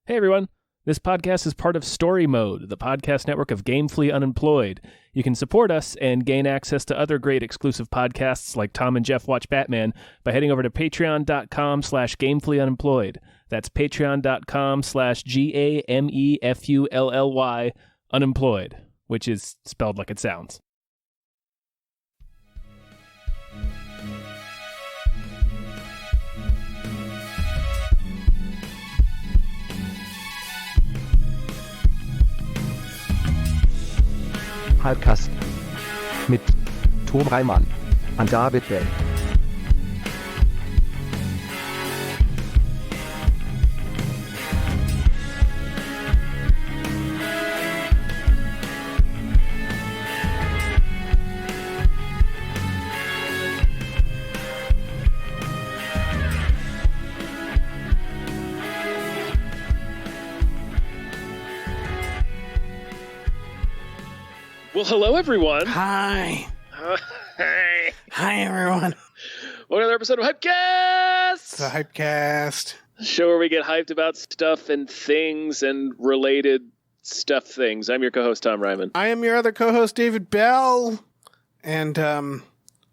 Hey everyone, this podcast is part of Story Mode, the podcast network of Gamefully Unemployed. You can support us and gain access to other great exclusive podcasts like Tom and Jeff Watch Batman by heading over to patreon.com/gamefullyunemployed. That's patreon.com/GAMEFULLY unemployed, which is spelled like it sounds. Hypecast mit Tom Reimann und David Bell. Well, hello everyone. Hi. Hey. Hi, everyone. Welcome to another episode of Hypecast! It's the Hypecast. The show where we get hyped about stuff and things and related stuff things. I'm your co-host, Tom Ryman. I am your other co-host, David Bell. And,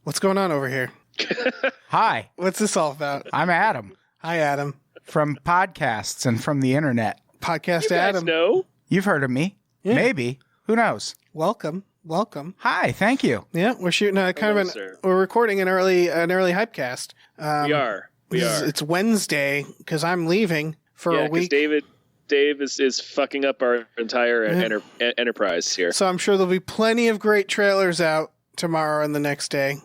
what's going on over here? Hi, What's this all about? I'm Adam Hi, Adam. from podcasts and from the internet. Podcast You guys Adam. know? You've heard of me. Yeah. Maybe. Who knows? Welcome. Hi, thank you. Yeah, we're shooting Sir. we're recording an early Hypecast. We are. It's Wednesday because I'm leaving for a week. Dave is fucking up our entire enterprise here. So I'm sure there'll be plenty of great trailers out tomorrow and the next day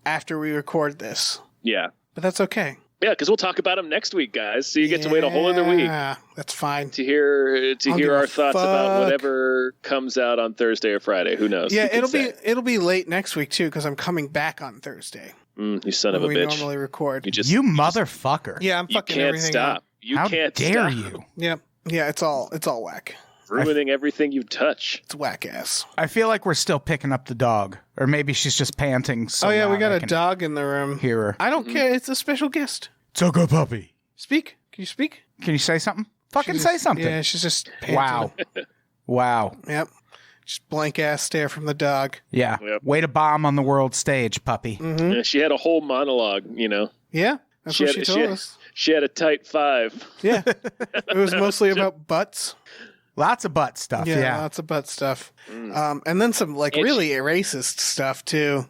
after we record this. Yeah. But that's okay. Yeah, because we'll talk about them next week, guys. So you get to wait a whole other week Yeah, that's fine. to hear give our a thoughts about fuck. whatever comes out on Thursday or Friday. Who knows? Yeah, Who can say? it'll be late next week too because I'm coming back on Thursday. You son of a when we bitch. normally record. You motherfucker. Yeah, I'm You fucking can't everything stop. up. You How can't dare stop. you? Yeah, it's all whack. Ruining everything you touch. It's whack ass. I feel like we're still picking up the dog. Or maybe she's just panting so Oh yeah, we loud got I a can dog in the room. hear her. I don't care. It's a special guest. Took a puppy. Speak. Can you speak? Can you say something? Fucking She's say just- something. Yeah, she's just panting. Wow. Wow. Yep. Just blank ass stare from the dog. Yeah. Yep. Way to bomb on the world stage, puppy. Yeah, she had a whole monologue, Yeah, that's what she told us. She had a tight 5. Yeah, it was mostly about butts. Lots of butt stuff. Yeah. Lots of butt stuff. And then some like And really racist stuff too.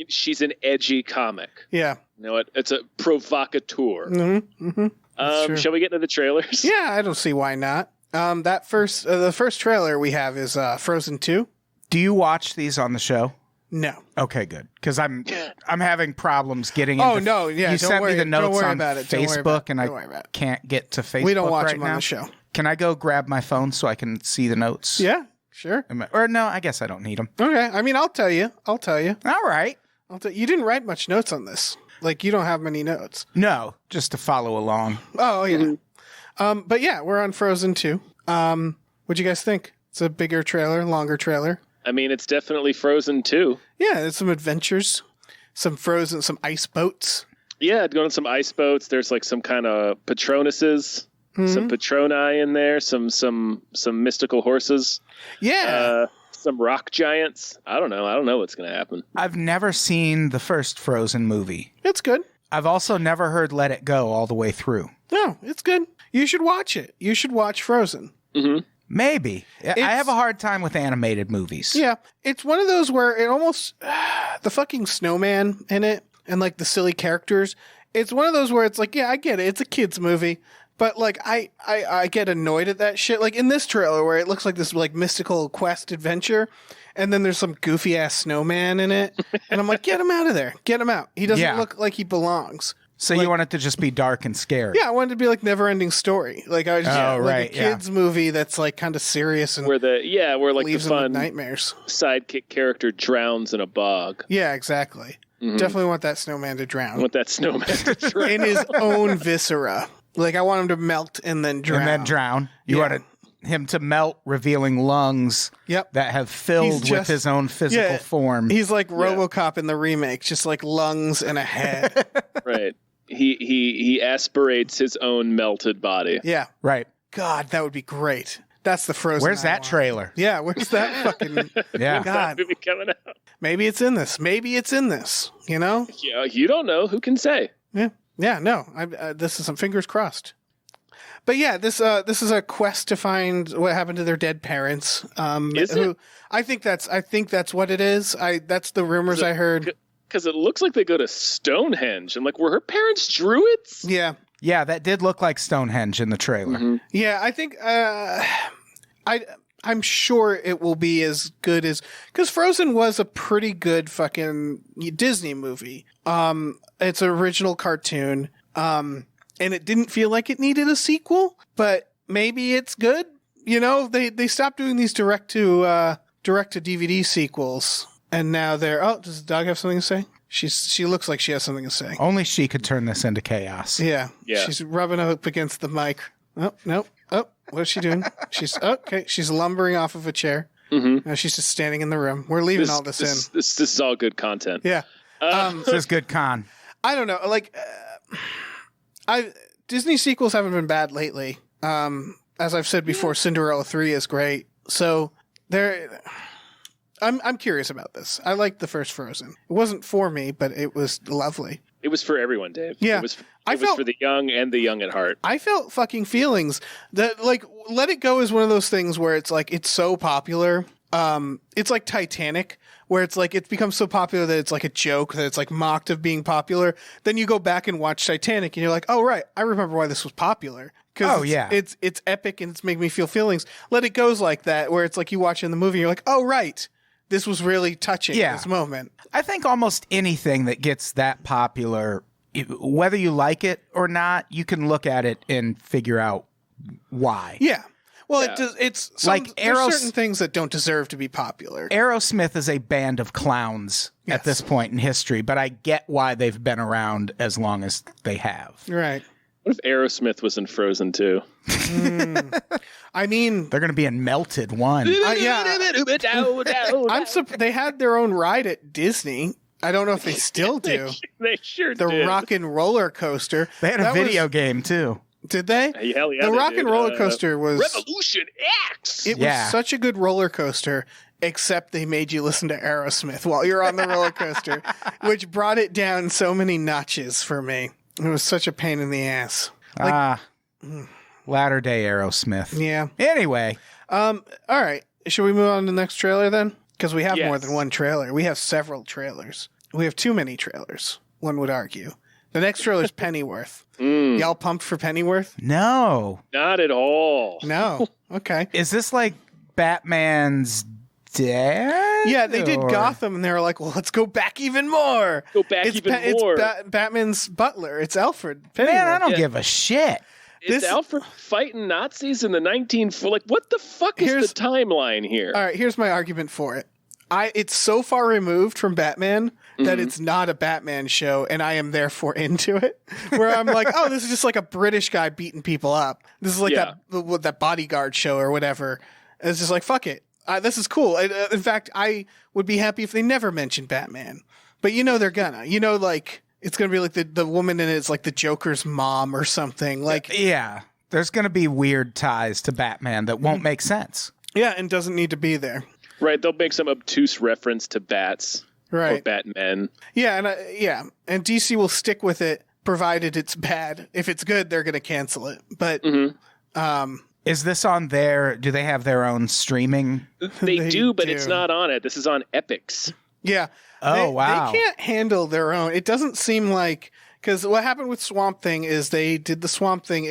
She's an edgy comic. Yeah. You know what? It's a provocateur. True. Shall we get into the trailers? Yeah, I don't see why not. The first trailer we have is Frozen 2. Do you watch these on the show? No. Okay, good. Because I'm having problems getting into... Oh, no, yeah, You don't sent worry- me the don't notes worry on about it, don't worry about Facebook, it, and don't worry about I it. can't get to Facebook We don't watch right them now. on the show. Can I go grab my phone so I can see the notes? Yeah, sure. Or no, I guess I don't need them. Okay. I mean, I'll tell you. All right. You didn't write much notes on this. Like, you don't have many notes. No, just to follow along. Oh, yeah. But yeah, we're on Frozen 2. What'd you guys think? It's a bigger trailer, longer trailer. I mean, it's definitely Frozen 2. Yeah, there's some adventures, some ice boats. Yeah, going on some ice boats. There's like some kind of Patronuses, some Patroni in there, some mystical horses. Yeah. Some rock giants. I don't know what's going to happen. I've never seen the first Frozen movie. It's good. I've also never heard Let It Go all the way through. No, it's good. You should watch it. You should watch Frozen. Maybe. I have a hard time with animated movies. Yeah. It's one of those where it almost, the fucking snowman in it and like the silly characters. It's one of those where it's like, yeah, I get it. It's a kid's movie. But like, I get annoyed at that shit. Like in this trailer where it looks like this like mystical quest adventure. And then there's some goofy ass snowman in it. And I'm like, get him out of there. Get him out. He doesn't look like he belongs. So you want it to just be dark and scary? Yeah, I wanted it to be like Never Ending Story. Like I was just like right, a kid's movie that's like kind of serious and Where like leaves the him with fun nightmares. sidekick character drowns in a bog. Yeah, exactly. Definitely want that snowman to drown. I want that snowman to drown. In his own viscera. Like I want him to melt and then drown. And then drown. You Yeah. want him to melt, revealing lungs that have filled with his own physical form. He's like RoboCop in the remake, just like lungs and a head. Right. He aspirates his own melted body. Yeah. Right. God, that would be great. That's the Frozen. Where's that trailer? Yeah, where's that fucking... Yeah. That movie coming out. Maybe it's in this. You know? Yeah, you don't know. Who can say? Yeah, no. This is some fingers crossed. But yeah, this is a quest to find what happened to their dead parents. Is it? I think that's what it is. That's the rumors I heard. Because it looks like they go to Stonehenge. I'm like, were her parents druids? Yeah. Yeah, that did look like Stonehenge in the trailer. Mm-hmm. Yeah, I think I'm sure it will be as good as, because Frozen was a pretty good fucking Disney movie. It's an original cartoon, and it didn't feel like it needed a sequel, but maybe it's good. You know, they stopped doing these direct to DVD sequels, and now they're. Oh, does the dog have something to say? She looks like she has something to say. Only she could turn this into chaos. Yeah. Yeah. She's rubbing up against the mic. Oh, no. Oh, what is she doing? She's lumbering off of a chair. Mm-hmm. No, she's just standing in the room. We're leaving all this in. This is all good content. Yeah. This is good con. I don't know. Like, Disney sequels haven't been bad lately. As I've said before, Cinderella 3 is great. So I'm curious about this. I liked the first Frozen. It wasn't for me, but it was lovely. It was for everyone, Dave. Yeah. It was for the young and the young at heart. I felt fucking feelings that, like, Let It Go is one of those things where it's like, it's so popular. It's like Titanic, where it's like, it's become so popular that it's like a joke, that it's like mocked of being popular. Then you go back and watch Titanic and you're like, oh, right. I remember why this was popular. It's epic and it's making me feel feelings. Let It Go's like that, where it's like you watch in the movie and you're like, oh, right. This was really touching, this moment. I think almost anything that gets that popular, whether you like it or not, you can look at it and figure out why. Yeah. Well, Yeah. it's like there's certain things that don't deserve to be popular. Aerosmith is a band of clowns at this point in history, but I get why they've been around as long as they have. Right. What if Aerosmith was in Frozen 2? I mean, they're going to be in Melted 1. They had their own ride at Disney. I don't know if they still do. They sure the did. Rock and Roller Coaster. They had a video game too. Did they? Hell yeah, the Rock and Roller Coaster was Revolution X. It was such a good roller coaster, except they made you listen to Aerosmith while you're on the roller coaster, which brought it down so many notches for me. It was such a pain in the ass. Latter day Aerosmith. Yeah. Anyway. All right. Should we move on to the next trailer then? Because we have Yes. more than one trailer. We have several trailers. We have too many trailers, one would argue. The next trailer is Pennyworth. Y'all pumped for Pennyworth? No. Not at all. No. Okay. Is this like Batman's dad? Yeah, they did Gotham, and they were like, well, let's go back even more. Go back even more. It's Batman's butler. It's Alfred Pennyworth. Man, I don't give a shit. It's Alfred fighting Nazis in the like, what the fuck is the timeline here? All right, here's my argument for it. It's so far removed from Batman that it's not a Batman show, and I am therefore into it. Where I'm like, oh, this is just like a British guy beating people up. This is like that Bodyguard show or whatever. And it's just like, fuck it. This is cool. In fact, I would be happy if they never mentioned Batman. But they're gonna. Like, it's gonna be like the woman in it's like the Joker's mom or something. Like, yeah, there's gonna be weird ties to Batman that won't make sense. Yeah, and doesn't need to be there. Right, they'll make some obtuse reference to bats. Right. Or Batmen. Yeah, and DC will stick with it provided it's bad. If it's good, they're going to cancel it. But is this on do they have their own streaming? They do, but it's not on it. This is on Epix. Yeah. Wow. They can't handle their own. It doesn't seem like, because what happened with Swamp Thing is they did the Swamp Thing.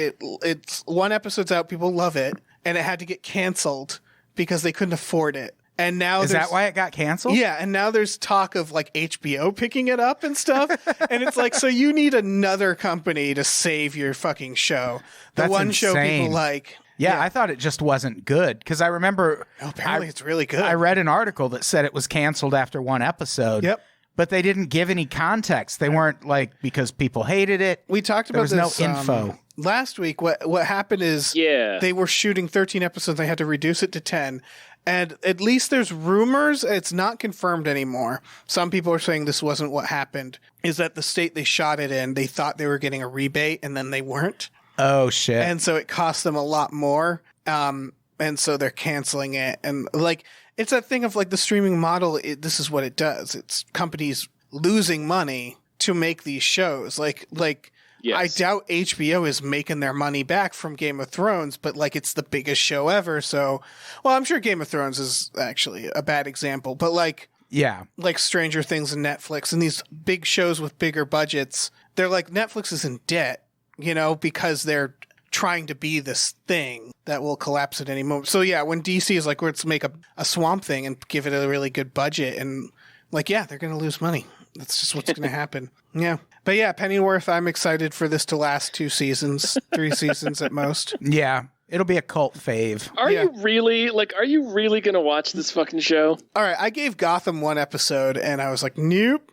It's one episode's out, people love it, and it had to get canceled because they couldn't afford it. And now is that why it got canceled? Yeah, and now there's talk of like HBO picking it up and stuff. And it's like, so you need another company to save your fucking show. That's one show insane. people like. Yeah, I thought it just wasn't good because I remember. Apparently, it's really good. I read an article that said it was canceled after one episode. Yep. But they didn't give any context. They weren't like because people hated it. We talked about there was this no info. Last week. What happened is they were shooting 13 episodes. They had to reduce it to 10. And at least there's rumors. It's not confirmed anymore. Some people are saying this wasn't what happened. Is that the state they shot it in, they thought they were getting a rebate and then they weren't. Oh, shit. And so it costs them a lot more. And so they're canceling it. And like, it's that thing of like the streaming model. This is what it does. It's companies losing money to make these shows. Like, yes. I doubt HBO is making their money back from Game of Thrones, but like it's the biggest show ever. So, well, I'm sure Game of Thrones is actually a bad example, but like, yeah, like Stranger Things and Netflix and these big shows with bigger budgets, they're like, Netflix is in debt, you know, because they're trying to be this thing that will collapse at any moment. So yeah, when DC is like, let's make a Swamp Thing and give it a really good budget, and like, yeah, they're going to lose money. That's just what's going to happen. Yeah. But yeah, Pennyworth, I'm excited for this to last 2 seasons, 3 seasons at most. Yeah. It'll be a cult fave. Are you really going to watch this fucking show? All right. I gave Gotham 1 episode and I was like, nope.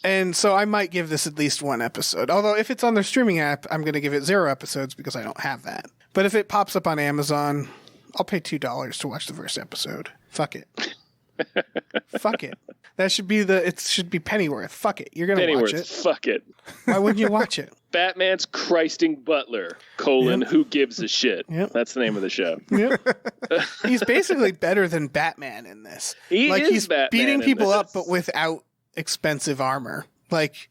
And so I might give this at least 1 episode. Although if it's on their streaming app, I'm going to give it 0 episodes because I don't have that. But if it pops up on Amazon, I'll pay $2 to watch the first episode. Fuck it. Fuck it. That should be it should be Pennyworth. Fuck it. You're going to watch it. Fuck it. Why wouldn't you watch it? Batman's Christing Butler, who gives a shit. Yep. That's the name of the show. Yep. He's basically better than Batman in this. He's Batman beating people up, but without expensive armor. Like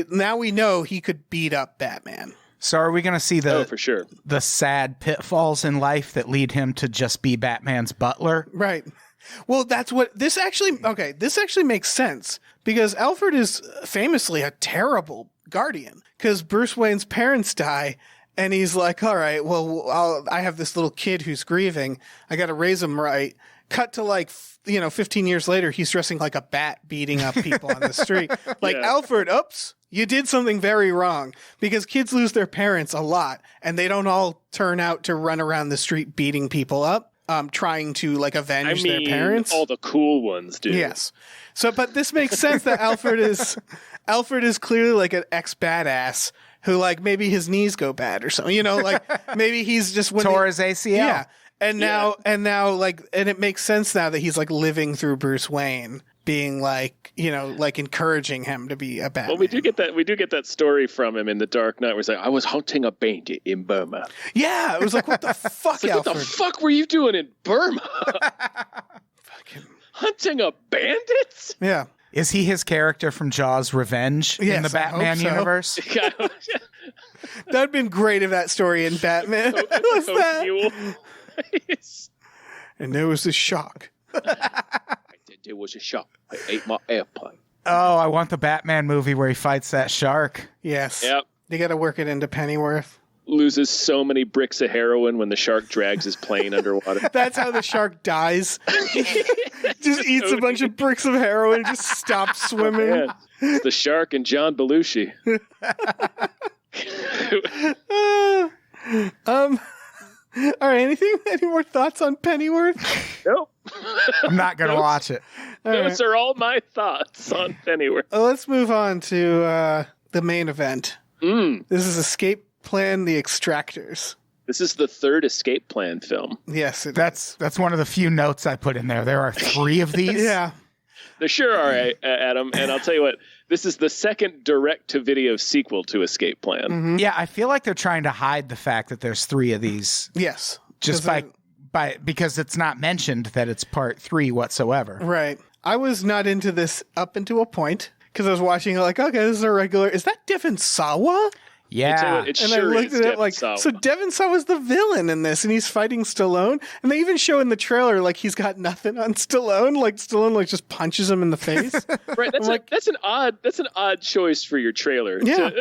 now we know he could beat up Batman. So are we going to see for sure, the sad pitfalls in life that lead him to just be Batman's butler? Right. Well, that's what this actually makes sense because Alfred is famously a terrible guardian because Bruce Wayne's parents die and he's like, all right, well, I have this little kid who's grieving. I got to raise him right. Cut to 15 years later, he's dressing like a bat beating up people on the street. Like, yeah. Alfred, oops, you did something very wrong because kids lose their parents a lot and they don't all turn out to run around the street beating people up. Trying to avenge their parents. All the cool ones do. Yes. So, but this makes sense that Alfred is clearly like an ex-badass who maybe his knees go bad or something. You know, maybe he's just tore his ACL. Yeah. And now it makes sense now that he's living through Bruce Wayne being encouraging him to be a Batman. Well, we do get that story from him in The Dark Knight where he's like, I was hunting a bandit in Burma. Yeah, it was like, what the fuck, Alfred? What the fuck were you doing in Burma? Fucking hunting a bandit? Yeah. Is he his character from Jaws Revenge in the Batman universe? That'd have been great if that story in Batman was that. And there was a shock. It was a shock. I ate my airplane. Oh, I want the Batman movie where he fights that shark. Yes. Yep. They got to work it into Pennyworth. Loses so many bricks of heroin when the shark drags his plane underwater. That's how the shark dies. Just eats a bunch of bricks of heroin and just stops swimming. Oh, it's the shark and John Belushi. All right, any more thoughts on Pennyworth? Nope. I'm not going to watch it. Those are all my thoughts on Pennyworth. Let's move on to the main event. This is Escape Plan: The Extractors. This is the 3rd Escape Plan film. Yes, that's one of the few notes I put in there. There are 3 of these. Yeah. There sure are, Adam. And I'll tell you what, this is the 2nd direct-to-video sequel to Escape Plan. Mm-hmm. Yeah, I feel like they're trying to hide the fact that there's 3 of these. Yes. Just because it's not mentioned that it's part 3 whatsoever. Right. I was not into this up until a point because I was watching it okay, this is a regular. Is that Devon Sawa? Yeah. And I looked at it so Devon Sawa's the villain in this and he's fighting Stallone. And they even show in the trailer he's got nothing on Stallone. Stallone just punches him in the face. Right. That's an odd choice for your trailer. Yeah.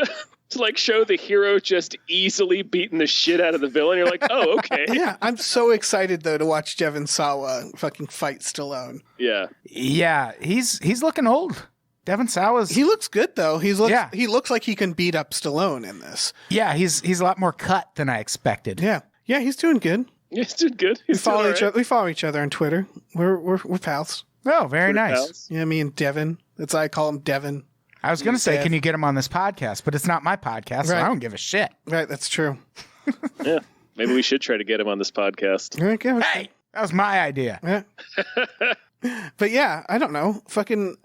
To show the hero just easily beating the shit out of the villain. You're like, oh, okay. Yeah. I'm so excited though to watch Devon Sawa fucking fight Stallone. Yeah. Yeah. He's looking old. Devon Sawa's... He looks good, though. He looks like he can beat up Stallone in this. Yeah, he's a lot more cut than I expected. Yeah. Yeah, he's doing good. Yeah, he's doing good. We follow each other on Twitter. We're pals. Oh, very nice. Pals. Yeah, me and Devin. That's why I call him Devin. I was going to say, can you get him on this podcast? But it's not my podcast, so I don't give a shit. Right, that's true. Yeah, maybe we should try to get him on this podcast. Okay. Hey, that was my idea. Yeah. But yeah, I don't know. Fucking,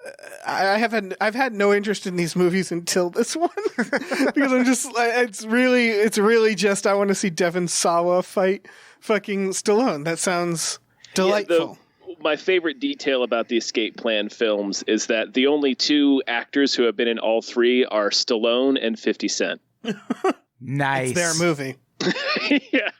I've had no interest in these movies until this one because I'm just it's really just I want to see Devon Sawa fight fucking Stallone. That sounds delightful. My favorite detail about the Escape Plan films is that the only two actors who have been in all three are Stallone and 50 Cent. Nice. It's their movie. Yeah.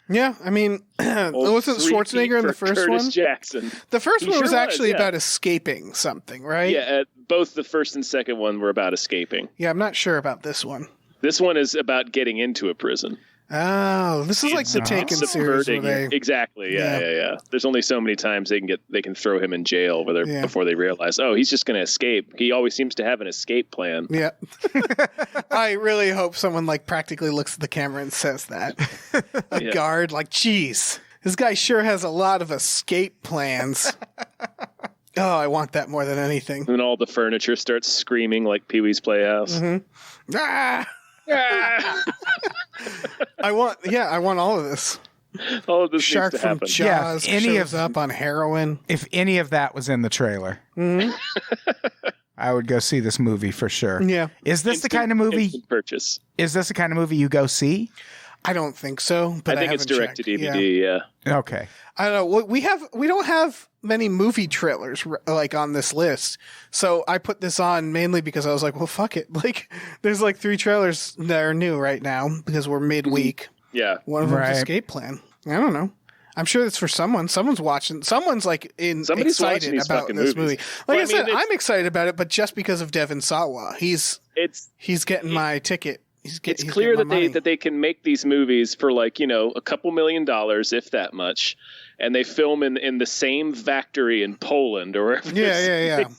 Yeah, I mean, wasn't Schwarzenegger in the first Curtis one? Jackson. The first one was actually yeah. about escaping something, right? Yeah, both the first and second one were about escaping. Yeah, I'm not sure about this one. This one is about getting into a prison. Oh, this is like the Taken series. Exactly. Yeah. There's only so many times they can throw him in jail before they realize, oh, he's just going to escape. He always seems to have an escape plan. Yeah. I really hope someone like practically looks at the camera and says that. A guard, like, geez, this guy sure has a lot of escape plans. Oh, I want that more than anything. And all the furniture starts screaming like Pee-wee's Playhouse. Mm-hmm. Ah! I want all of this. All of this Shark needs to from happen. Jaws shows up on heroin. If any of that was in the trailer, I would go see this movie for sure. Yeah. Is this the kind of movie? Purchase. Is this the kind of movie you go see? I don't think so, but I think it's direct to DVD. Yeah. Okay. I don't know. We don't have many movie trailers like on this list, so I put this on mainly because I was like, well, fuck it. Like, there's like 3 trailers that are new right now because we're midweek. Yeah. One of them's Escape Plan. I don't know. I'm sure it's for someone. Someone's watching. Someone's like excited about this movie. Like I said, I'm excited about it, but just because of Devon Sawa, he's getting my ticket. It's clear that they can make these movies for like, a couple $1 million, if that much, and they film in the same factory in Poland or wherever. Yeah.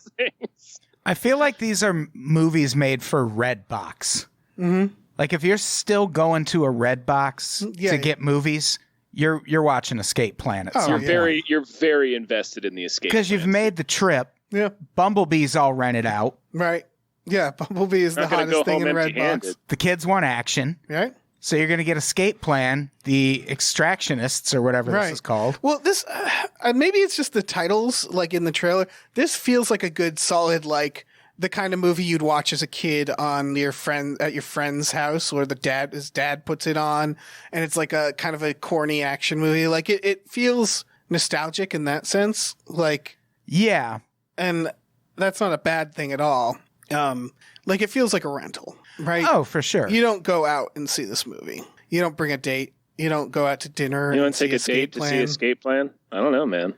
I feel like these are movies made for Redbox. Mm-hmm. Like if you're still going to a Redbox to get movies, you're watching Escape Planet. Oh, you're very invested in the Escape because you've made the trip. Yeah, Bumblebee's all rented out. Right. Yeah, Bumblebee is the hottest thing in Redbox. The kids want action. Right. So you're going to get Escape Plan, the Extractionists, or whatever this is called. Well, this maybe it's just the titles, like in the trailer. This feels like a good, solid, like the kind of movie you'd watch as a kid on at your friend's house, where his dad puts it on, and it's like a kind of a corny action movie. Like it feels nostalgic in that sense. Like and that's not a bad thing at all. Like it feels like a rental, right? Oh, for sure. You don't go out and see this movie. You don't bring a date. You don't go out to dinner. You don't take a date to see Escape Plan? I don't know, man.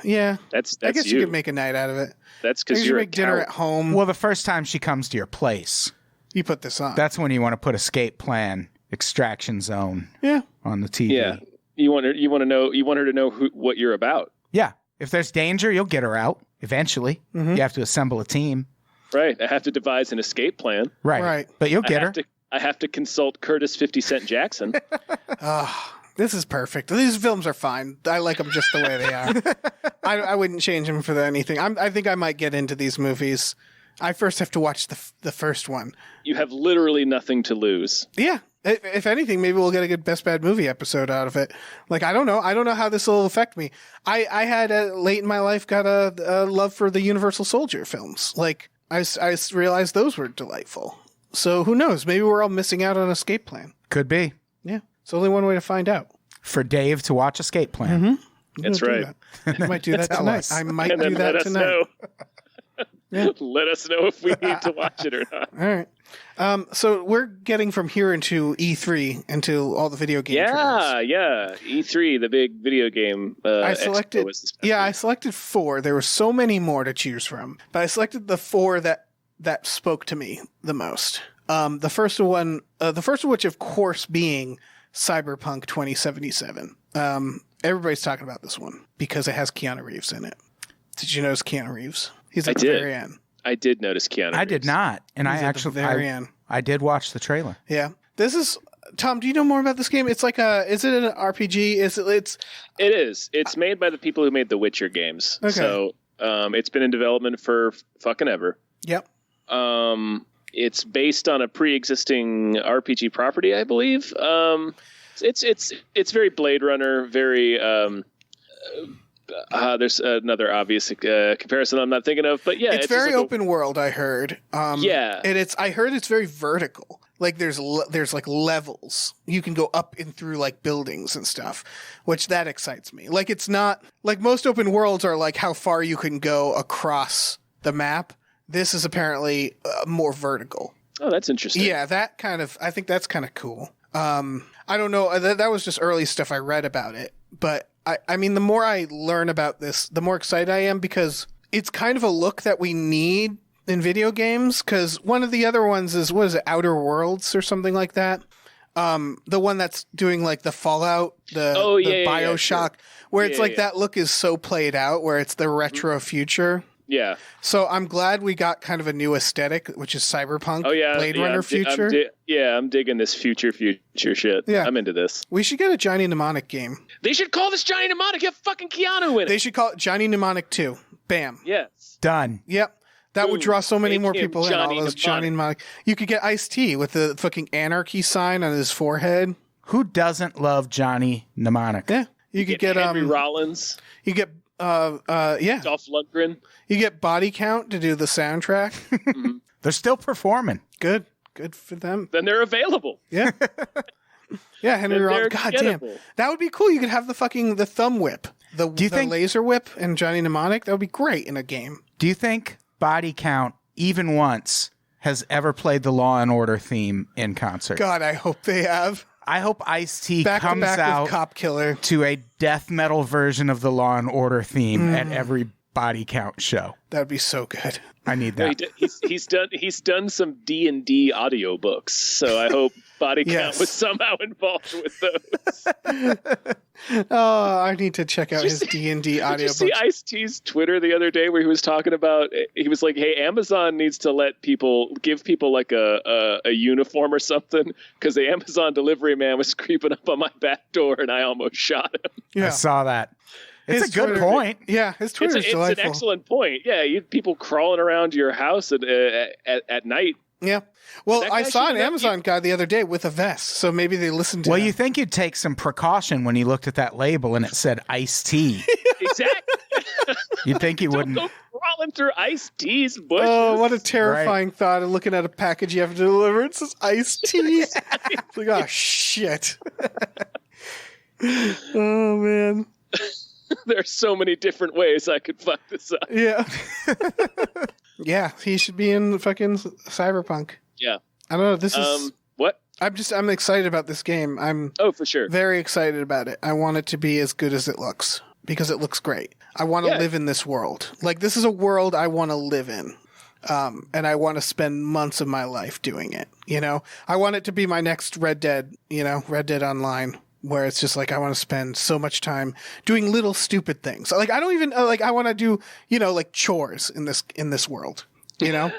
Yeah. That's I guess you could make a night out of it. That's because you make dinner at home. Well, the first time she comes to your place, you put this on. That's when you want to put Escape Plan, Extraction Zone on the TV. Yeah. You want her to know what you're about. Yeah. If there's danger, you'll get her out eventually. Mm-hmm. You have to assemble a team. Right. I have to devise an escape plan. Right. But you'll get her. I have to consult Curtis 50 Cent Jackson. This is perfect. These films are fine. I like them just the way they are. I wouldn't change them for anything. I think I might get into these movies. I first have to watch the first one. You have literally nothing to lose. Yeah. If anything, maybe we'll get a good Best Bad Movie episode out of it. Like, I don't know. I don't know how this will affect me. I had late in my life got a love for the Universal Soldier films. Like, I realized those were delightful. So who knows? Maybe we're all missing out on Escape Plan. Could be. Yeah. It's only one way to find out. For Dave to watch Escape Plan. Mm-hmm. That's right. I might do that tonight. I might do that tonight. Yeah. Let us know if we need to watch it or not. All right. So we're getting from here into E3 into all the video game trailers. Yeah. E3, the big video game I selected. Expo was this I selected 4. There were so many more to choose from, but I selected the 4 that spoke to me the most. The first one, of which, of course, being Cyberpunk 2077. Everybody's talking about this one because it has Keanu Reeves in it. Did you notice Keanu Reeves? He's at the very end. I did notice Keanu Reeves. I did not. And He's at the very end. I did watch the trailer. Yeah. This is... Tom, do you know more about this game? It's like is it an RPG? It is. It's made by the people who made the Witcher games. Okay. So it's been in development for fucking ever. Yep. It's based on a pre-existing RPG property, I believe. It's very Blade Runner, very there's another obvious comparison I'm not thinking of, but yeah, it's very open world. I heard. Yeah, and I heard it's very vertical. Like there's like levels. You can go up and through like buildings and stuff, which that excites me. Like it's not like most open worlds are like how far you can go across the map. This is apparently more vertical. Oh, that's interesting. Yeah, I think that's kind of cool. I don't know. That was just early stuff I read about it. But I mean, the more I learn about this, the more excited I am because it's kind of a look that we need in video games. Because one of the other ones is, what is it, Outer Worlds or something like that? The one that's doing like the Fallout, the Bioshock, sure. where it's like that look is so played out, where it's the retro future. Yeah. So I'm glad we got kind of a new aesthetic, which is Cyberpunk, Blade Runner future. I'm digging this future shit. Yeah. I'm into this. We should get a Johnny Mnemonic game. They should call this Johnny Mnemonic. Have fucking Keanu in it. They should call it Johnny Mnemonic 2. Bam. Yes. Done. Yep. That would draw so many more people in. All those Mnemonic. Johnny Mnemonic. You could get Ice-T with the fucking anarchy sign on his forehead. Who doesn't love Johnny Mnemonic? Yeah. You could get Henry Rollins. You get Dolph Lundgren. You get Body Count to do the soundtrack. Mm-hmm. They're still performing. Good for them. Then they're available. Yeah. Yeah, Henry Rollins. God damn. That would be cool. You could have the thumb whip. The laser whip and Johnny Mnemonic. That would be great in a game. Do you think Body Count, even once, has ever played the Law and Order theme in concert? God, I hope they have. I hope Ice-T back comes to back out with Cop Killer to a death metal version of the Law and Order theme at every Body Count show. That would be so good. I need that. He's done some D&D audiobooks, so I hope Body Count was somehow involved with those. Oh, I need to check out his D&D audiobooks. Did you see Ice-T's Twitter the other day where he was talking about, he was like, hey, Amazon needs to give people like a uniform or something, because the Amazon delivery man was creeping up on my back door and I almost shot him. Yeah. I saw that. It's a good Twitter, point. Yeah, his Twitter is delightful. It's an excellent point. Yeah, you had people crawling around your house at night. Yeah. Well, I saw an Amazon guy the other day with a vest, so maybe they listened to him. You think you'd take some precaution when you looked at that label and it said Ice-T. Exactly. You'd think he wouldn't. Don't go crawling through Ice-T's bushes. Oh, what a terrifying thought of looking at a package you have to deliver. It says Ice-T. It's like, oh, shit. Oh, man. There are so many different ways I could fuck this up. Yeah. Yeah, he should be in fucking Cyberpunk. Yeah. I don't know. This is what? I'm excited about this game. I'm for sure. Very excited about it. I want it to be as good as it looks because it looks great. I want to live in this world. Like, this is a world I want to live in. And I want to spend months of my life doing it. You know, I want it to be my next Red Dead, Red Dead Online, where it's just like, I want to spend so much time doing little stupid things. Like, I don't even I want to do, like chores in this world, I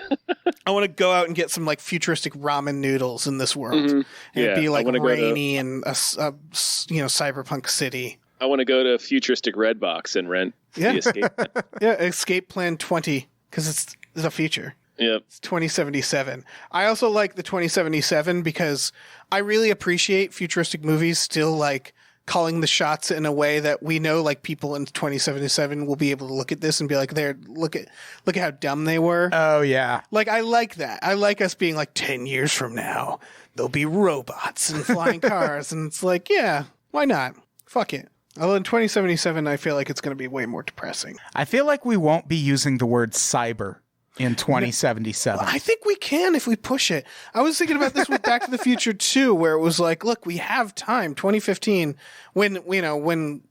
want to go out and get some like futuristic ramen noodles in this world and it'd be like rainy and cyberpunk city. I want to go to futuristic Redbox and rent the Escape Plan. Yeah, Escape Plan 20, because it's the future. Yep. It's 2077. I also like the 2077 because I really appreciate futuristic movies still like calling the shots in a way that we know like people in 2077 will be able to look at this and be like, look at how dumb they were. Oh yeah. Like, I like that. I like us being like 10 years from now, there'll be robots and flying cars. And it's like, yeah, why not? Fuck it. Although in 2077, I feel like it's going to be way more depressing. I feel like we won't be using the word cyber in 2077. Well, I think we can if we push it. I was thinking about this with Back to the Future 2, where it was like, look, we have time. 2015, when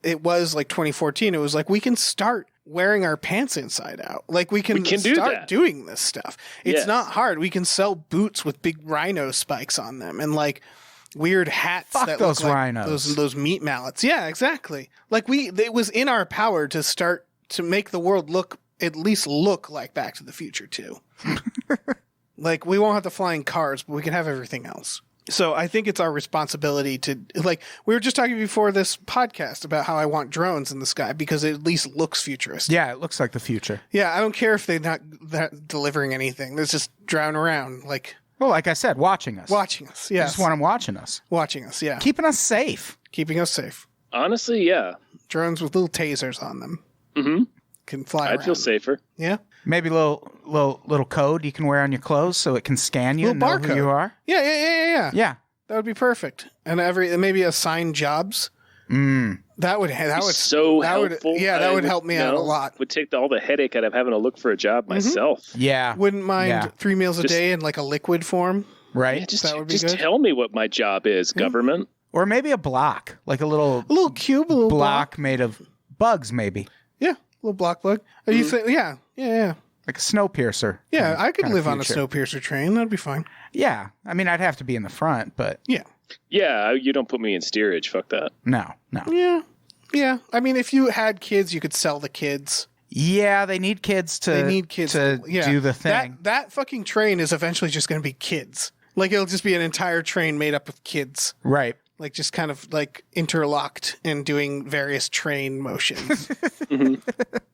it was like 2014, it was like, we can start wearing our pants inside out. Like, we can start doing this stuff. It's not hard. We can sell boots with big rhino spikes on them and like weird hats. Fuck that those look like rhinos. Those meat mallets. Yeah, exactly. Like, it was in our power to start to make the world at least look like Back to the Future 2. Like, we won't have the flying cars, but we can have everything else. So I think it's our responsibility to, like, we were just talking before this podcast about how I want drones in the sky because it at least looks futuristic. Yeah, it looks like the future. Yeah, I don't care if they're not delivering anything. They're just drowning around, like. Well, like I said, watching us. Watching us, yeah. I just want them watching us. Watching us, yeah. Keeping us safe. Keeping us safe. Honestly, yeah. Drones with little tasers on them. Mm-hmm. Can fly I'd around. feel safer. Yeah. Maybe a little code you can wear on your clothes so it can scan you and Little know who barcode. you are. Yeah. Yeah. That would be perfect. And maybe assign jobs. That would So helpful. that would help me out a lot. Would take all the headache out of having to look for a job myself. Yeah. Wouldn't mind 3 meals a day in like a liquid form. Right. Yeah, That would be just good. tell me what my job is, government. Or maybe a block, like a little Cube, a little block made of bugs, maybe. Yeah, a little block bug. You think? Yeah. Like a snow piercer. Yeah, I could live on a future. Snowpiercer train. That'd be fine. Yeah. I mean, I'd have to be in the front, but Yeah. Yeah, you don't put me in steerage. Fuck that. no. Yeah. I mean, if you had kids, you could sell the kids. Yeah, they need kids to do the thing. That fucking train is eventually just going to be kids. Like, it'll just be an entire train made up of kids. Right. Like, just kind of like interlocked and doing various train motions.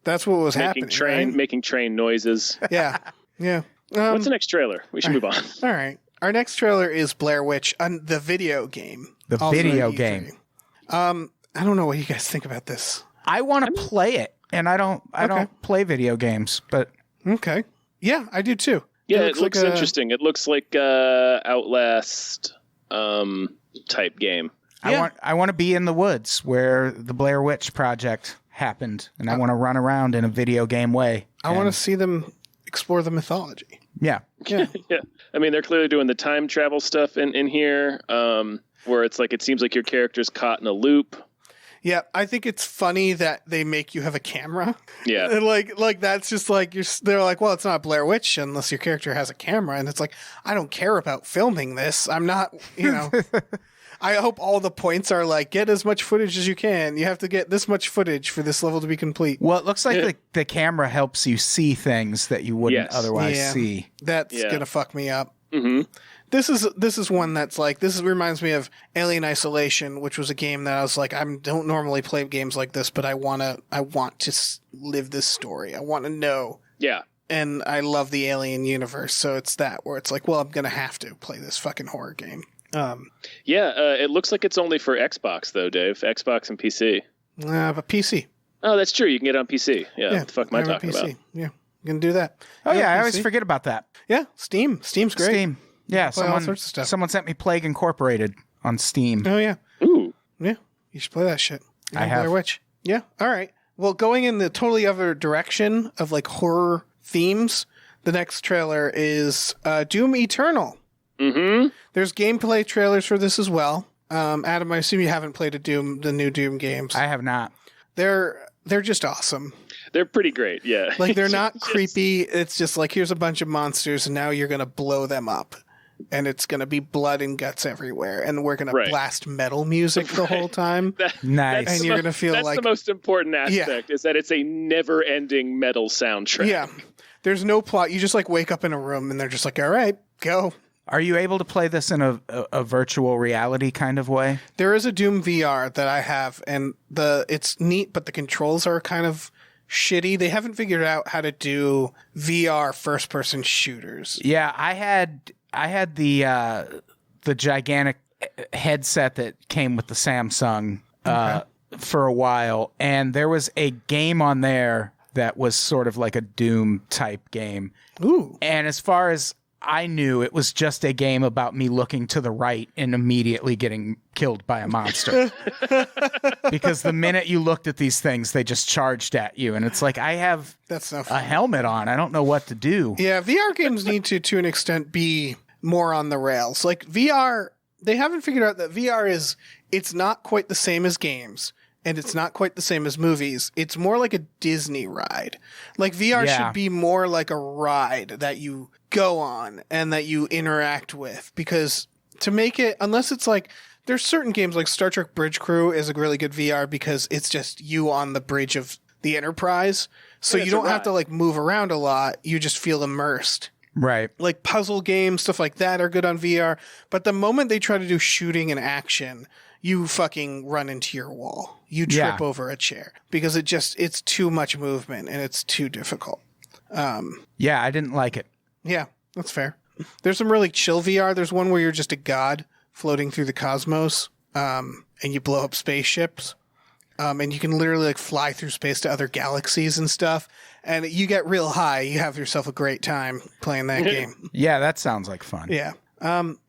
That's what was happening. Making train noises. Yeah. What's the next trailer? We should move on. All right. Our next trailer is Blair Witch, the video game. The Also video on E3. game. I don't know what you guys think about this. I want to play it, and I don't play video games, but Okay. Yeah, I do too. Yeah, it looks like interesting. It looks like Outlast type game. I want to be in the woods where the Blair Witch Project happened, and I want to run around in a video game way. I want to see them explore the mythology. Yeah. Yeah. Yeah, I mean, they're clearly doing the time travel stuff in here, where it's like it seems like your character's caught in a loop. Yeah, I think it's funny that they make you have a camera. Yeah. And like that's just like they're like, well, it's not Blair Witch unless your character has a camera, and it's like, I don't care about filming this. I'm not, I hope all the points are like, get as much footage as you can. You have to get this much footage for this level to be complete. Well, it looks like the camera helps you see things that you wouldn't Yes. otherwise see. That's gonna fuck me up. Mm-hmm. This is one that's like, reminds me of Alien Isolation, which was a game that I was like, I don't normally play games like this, but I want to live this story. I want to know. Yeah. And I love the Alien universe, so it's that where it's like, well, I'm gonna have to play this fucking horror game. It looks like it's only for Xbox though, Dave. Xbox and PC. But PC. Oh, that's true. You can get it on PC. Yeah. What the fuck am I have a talking PC. about? Yeah, you can do that. Oh yeah, I PC. always forget about that. Yeah, Steam. Steam's great. Steam. Yeah, play all sorts of stuff. Someone sent me Plague Incorporated on Steam. Oh yeah. Ooh. Yeah, you should play that shit. I have. Blair Witch. Yeah. All right. Well, going in the totally other direction of like horror themes, the next trailer is Doom Eternal. Mm-hmm. There's gameplay trailers for this as well. Adam, I assume you haven't played the new Doom games. I have not. They're just awesome. They're pretty great. Yeah. Like, they're not creepy. It's just like, here's a bunch of monsters, and now you're gonna blow them up. And it's going to be blood and guts everywhere. And we're going to blast metal music the whole time. Nice. And you're going to feel that's like... the most important aspect, is that it's a never-ending metal soundtrack. Yeah. There's no plot. You just like wake up in a room and they're just like, all right, go. Are you able to play this in a virtual reality kind of way? There is a Doom VR that I have, and it's neat, but the controls are kind of shitty. They haven't figured out how to do VR first-person shooters. Yeah, I had the gigantic headset that came with the Samsung for a while, and there was a game on there that was sort of like a Doom type game. Ooh. And as far as I knew, it was just a game about me looking to the right and immediately getting killed by a monster. Because the minute you looked at these things, they just charged at you. And it's like, I have a helmet on. I don't know what to do. Yeah, VR games need to an extent, be more on the rails. Like VR, they haven't figured out that VR it's not quite the same as games. And it's not quite the same as movies. It's more like a Disney ride. Like VR should be more like a ride that you go on and that you interact with. Because to make it, unless it's like, there's certain games like Star Trek Bridge Crew is a really good VR because it's just you on the bridge of the Enterprise. So you don't have to like move around a lot. You just feel immersed. Right. Like puzzle games, stuff like that are good on VR. But the moment they try to do shooting and action, you fucking run into your wall. You trip over a chair because it's too much movement and it's too difficult. Yeah, I didn't like it. Yeah, that's fair. There's some really chill VR. There's one where you're just a god floating through the cosmos, and you blow up spaceships. And you can literally like fly through space to other galaxies and stuff. And you get real high. You have yourself a great time playing that game. Yeah, that sounds like fun. Yeah.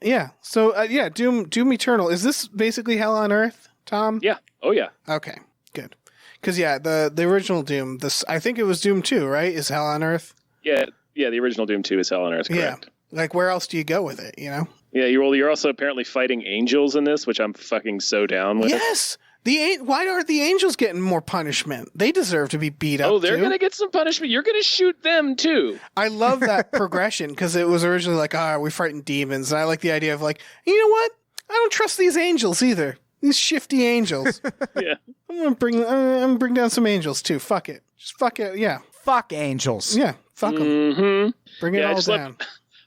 Yeah. So, yeah, Doom Eternal. Is this basically Hell on Earth, Tom? Yeah. Oh, yeah. Okay, good. Because, yeah, the original Doom, I think it was Doom 2, right? Is Hell on Earth? Yeah, the original Doom 2 is Hell on Earth, correct. Yeah. Like, where else do you go with it, you know? Yeah, you're also apparently fighting angels in this, which I'm fucking so down with. Yes! Why aren't the angels getting more punishment? They deserve to be beat up. Oh, they're going to get some punishment. You're going to shoot them, too. I love that progression because it was originally like, we're fighting demons. And I like the idea of like, you know what? I don't trust these angels either. These shifty angels. Yeah. I'm gonna bring down some angels, too. Fuck it. Just fuck it. Yeah. Fuck angels. Yeah. Fuck them. Mm-hmm. Bring it all down.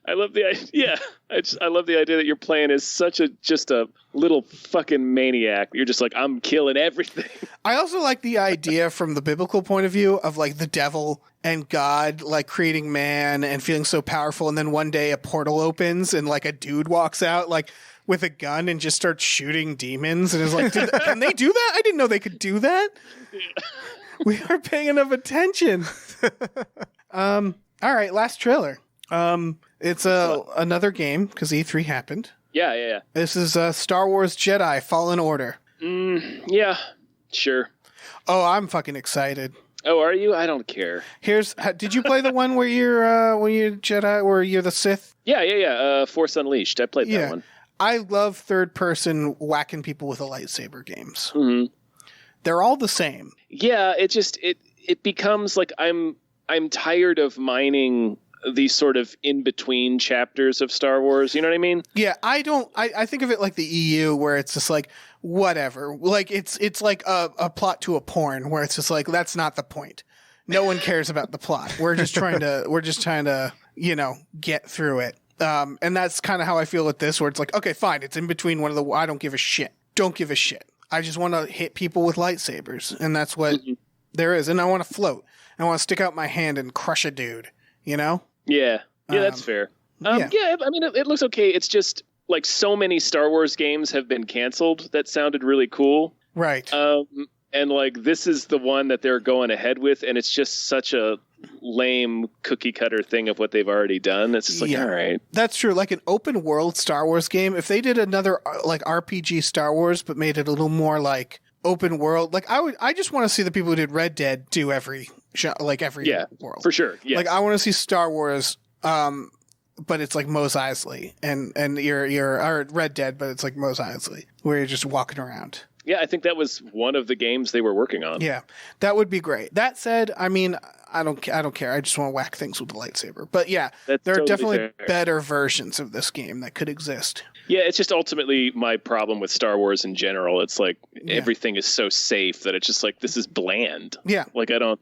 I love the idea. Yeah, I love the idea that you're playing as just a little fucking maniac. You're just like, I'm killing everything. I also like the idea from the biblical point of view of like the devil and God like creating man and feeling so powerful, and then one day a portal opens and like a dude walks out like with a gun and just starts shooting demons and is like, can they do that? I didn't know they could do that. Yeah. We aren't paying enough attention. All right, last trailer. It's another game because E3 happened. Yeah. This is Star Wars Jedi Fallen Order. Yeah, sure. Oh, I'm fucking excited. Oh, are you? I don't care. Did you play the one where you're Jedi, where you're the Sith? Yeah. Force Unleashed. I played that one. I love third person whacking people with a lightsaber games. Mm-hmm. They're all the same. Yeah, it becomes like I'm tired of mining these sort of in-between chapters of Star Wars. You know what I mean? Yeah, I think of it like the EU, where it's just like, whatever. Like, it's like a plot to a porn, where it's just like, that's not the point. No one cares about the plot. We're just trying to, get through it. And that's kind of how I feel with this, where it's like, okay, fine. It's in between one of the, I don't give a shit. Don't give a shit. I just want to hit people with lightsabers. And that's what there is. And I want to float. I want to stick out my hand and crush a dude, you know? Yeah, that's fair. Yeah, I mean, it looks okay. It's just like so many Star Wars games have been canceled that sounded really cool. Right. And like this is the one that they're going ahead with, and it's just such a lame cookie cutter thing of what they've already done. It's just like, all right. That's true. Like an open world Star Wars game, if they did another like RPG Star Wars, but made it a little more like open world, like I just want to see the people who did Red Dead do every world. For sure. Yes. Like I want to see Star Wars, but it's like Mos Eisley and you're Red Dead, but it's like Mos Eisley where you're just walking around. Yeah, I think that was one of the games they were working on. Yeah, that would be great. That said, I mean, I don't care. I just want to whack things with a lightsaber. But yeah, there are definitely better versions of this game that could exist. Yeah, it's just ultimately my problem with Star Wars in general. It's like everything is so safe that it's just like, this is bland. Yeah. Like I don't.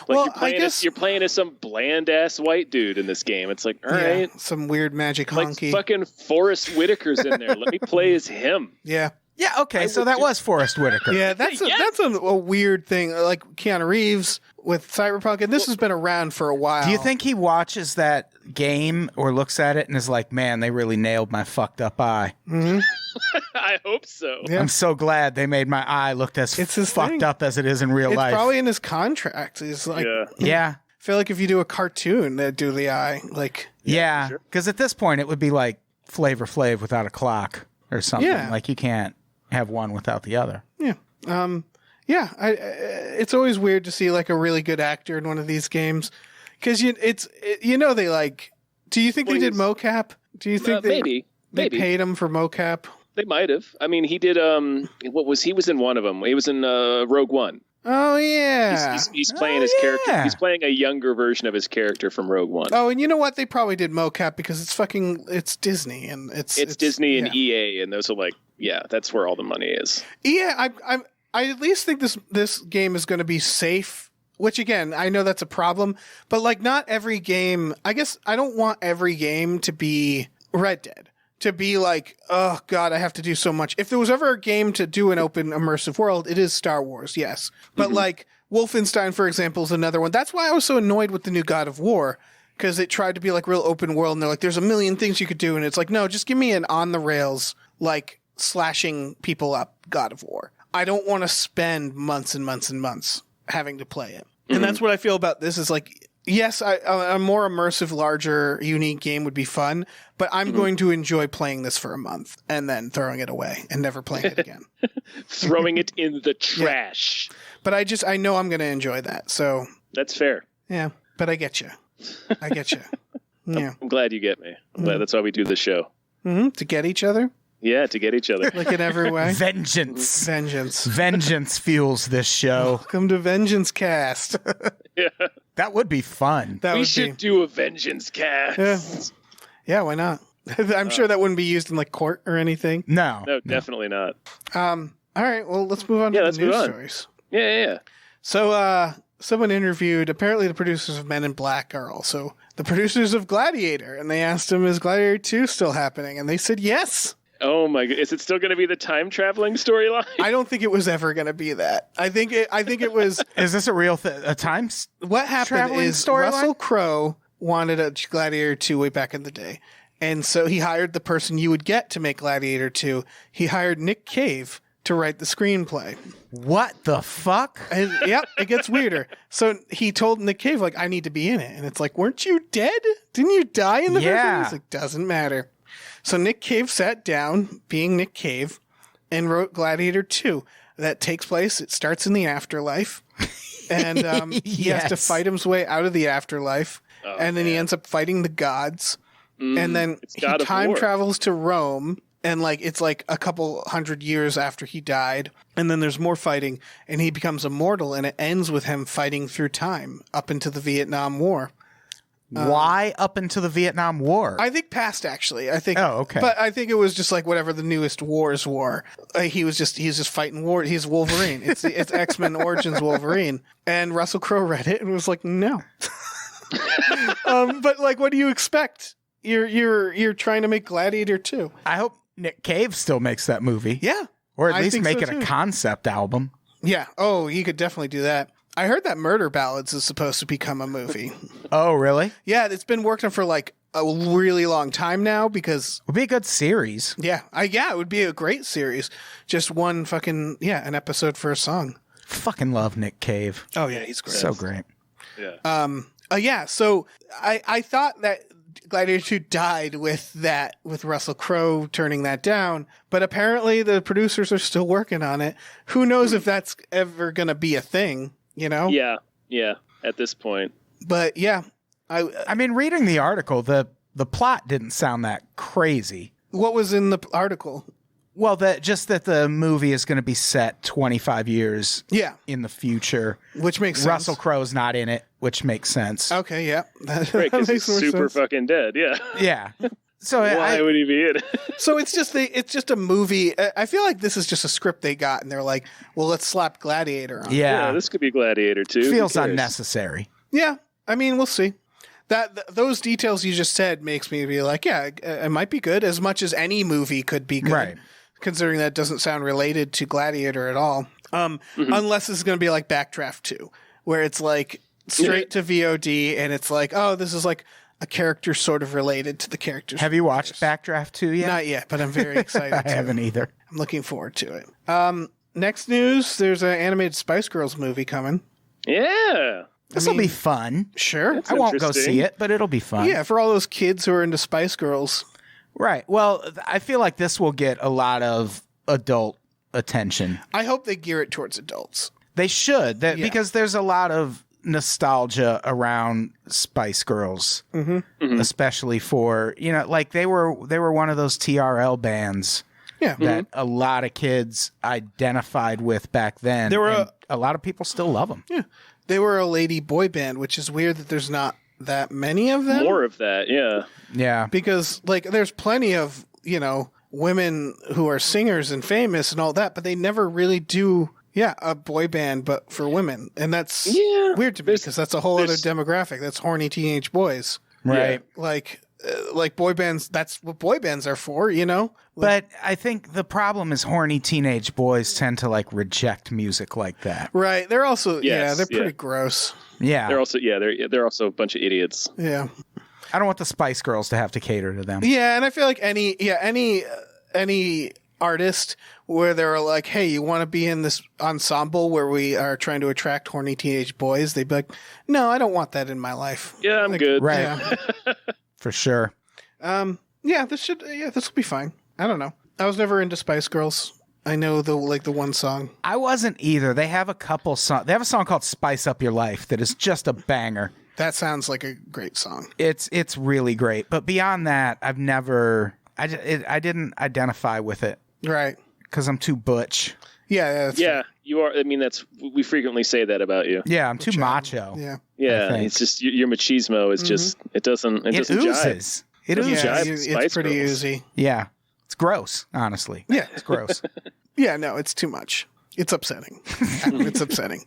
Like you're playing as some bland ass white dude in this game. It's like, all right, some weird magic honky. Like fucking Forrest Whitaker's in there. Let me play as him. Yeah. Yeah, okay, so that was Forrest Whitaker. Yeah, that's a weird thing. Like Keanu Reeves with Cyberpunk, and this has been around for a while. Do you think he watches that game or looks at it and is like, man, they really nailed my fucked up eye? Mm-hmm. I hope so. Yeah. I'm so glad they made my eye look as fucked up as it is in real life. It's probably in his contract. He's like, yeah. I feel like if you do a cartoon, they'd do the eye. Like, yeah, because at this point, it would be like Flavor Flav without a clock or something. Yeah. Like you can't have one without the other. Yeah. It's always weird to see like a really good actor in one of these games because they like. Do you think they did mocap? Do you think maybe paid him for mocap? They might have. I mean, he did. He was in one of them. He was in Rogue One. Oh yeah, he's playing his character. Yeah. He's playing a younger version of his character from Rogue One. Oh, and you know what? They probably did mocap because it's Disney and it's Disney and EA, and those are like, that's where all the money is. Yeah, I at least think this game is going to be safe. Which again, I know that's a problem, but like not every game. I guess I don't want every game to be Red Dead. To be like, oh God, I have to do so much. If there was ever a game to do an open immersive world, it is Star Wars, yes. But like Wolfenstein, for example, is another one. That's why I was so annoyed with the new God of War, because it tried to be like real open world, and they're like, there's a million things you could do, and it's like, no, just give me an on the rails, like slashing people up God of War. I don't want to spend months and months and months having to play it. And that's what I feel about this is like, yes, a more immersive, larger, unique game would be fun, but I'm going to enjoy playing this for a month and then throwing it away and never playing it again. Throwing it in the trash. Yeah. But I know I'm going to enjoy that. So that's fair. Yeah, but I get you. Yeah. I'm glad you get me. I'm glad that's why we do the show. Mm-hmm. To get each other? Yeah, to get each other. Like in every way? Vengeance fuels this show. Welcome to Vengeance Cast. Yeah. That would be fun. We should do a Vengeance Cast. Yeah, why not? I'm sure that wouldn't be used in like court or anything. No, definitely not. All right, well, let's move on to the news stories. Yeah. So, someone interviewed, apparently the producers of Men in Black are also the producers of Gladiator, and they asked them, is Gladiator 2 still happening? And they said yes. Oh my god! Is it still going to be the time traveling storyline? I don't think it was ever going to be that. I think it was. Is this a real a time? What happened is Russell Crowe wanted a Gladiator 2 way back in the day, and so he hired the person you would get to make Gladiator 2. He hired Nick Cave to write the screenplay. What the fuck? And, yep, it gets weirder. So he told Nick Cave, like, I need to be in it, and it's like, weren't you dead? Didn't you die in the first one? He's like, doesn't matter. So Nick Cave sat down, being Nick Cave, and wrote Gladiator 2. That takes place, it starts in the afterlife, and he has to fight his way out of the afterlife, and then he ends up fighting the gods, and then he time travels to Rome, and like it's like a couple hundred years after he died, and then there's more fighting, and he becomes immortal, and it ends with him fighting through time up into the Vietnam War. Why up into the Vietnam War? I think past, actually. I think. Oh, okay. But I think it was just like whatever the newest wars were. He's just fighting war. He's Wolverine. It's X-Men Origins Wolverine. And Russell Crowe read it and was like, no. But like, what do you expect? You're trying to make Gladiator 2. I hope Nick Cave still makes that movie. Yeah. Or at least make it a concept album. Yeah. Oh, he could definitely do that. I heard that Murder Ballads is supposed to become a movie. Oh, really? Yeah, it's been working for like a really long time now because... It would be a good series. Yeah. It would be a great series. Just one fucking, an episode for a song. Fucking love Nick Cave. Oh, yeah, he's great. So great. Yeah. So I thought that Gladiator 2 died with Russell Crowe turning that down, but apparently the producers are still working on it. Who knows if that's ever going to be a thing? You know? Yeah. At this point, but yeah, I mean, reading the article, the plot didn't sound that crazy. What was in the article? Well, that the movie is going to be set 25 years in the future, which makes sense. Russell Crowe's not in it, which makes sense. Okay, yeah, right, because he's super fucking dead. Yeah. So why would he be in it? So it's just a movie. I feel like this is just a script they got, and they're like, "Well, let's slap Gladiator on." Yeah, this could be Gladiator 2. Feels unnecessary. Yeah, I mean, we'll see. Those details you just said makes me be like, yeah, it might be good as much as any movie could be good, right? Considering that doesn't sound related to Gladiator at all, unless it's going to be like Backdraft 2, where it's like straight to VOD, and it's like, oh, this is like a character sort of related to the characters. Have you watched Backdraft 2 yet? Not yet, but I'm very excited. I haven't either. I'm looking forward to it. Next news, there's an animated Spice Girls movie coming. Yeah. This will be fun. Sure. That's I won't go see it, but it'll be fun. Yeah, for all those kids who are into Spice Girls. Right. Well, I feel like this will get a lot of adult attention. I hope they gear it towards adults. They should, because there's a lot of nostalgia around Spice Girls, especially for, like they were one of those TRL bands that a lot of kids identified with back then. There were a lot of people still love them. Yeah. They were a lady boy band, which is weird that there's not that many of them. More of that, yeah. Yeah. Because like there's plenty of, women who are singers and famous and all that, but they never really do a boy band, but for women. And that's weird to me because that's a whole other demographic. That's horny teenage boys. Right. Yeah. Like boy bands, that's what boy bands are for, But I think the problem is horny teenage boys tend to like reject music like that. Right. They're also, they're pretty gross. Yeah. They're also, they're also a bunch of idiots. Yeah. I don't want the Spice Girls to have to cater to them. Yeah. And I feel like any artist where they're like, hey, you want to be in this ensemble where we are trying to attract horny teenage boys? They'd be like, no, I don't want that in my life. Yeah, I'm good. Right. Yeah. For sure. This will be fine. I don't know. I was never into Spice Girls. I know the one song. I wasn't either. They have a couple songs. They have a song called Spice Up Your Life that is just a banger. That sounds like a great song. It's really great. But beyond that, I didn't identify with it. Right. Because I'm too butch. Yeah. Yeah, you are. I mean, we frequently say that about you. Yeah, I'm too macho. Yeah. Yeah, it's just your machismo is just it doesn't It oozes. Jive. It oozes. Yeah, it's pretty oozy. Yeah. It's gross, honestly. Yeah. It's gross. Yeah, no, it's too much. It's upsetting. It's upsetting.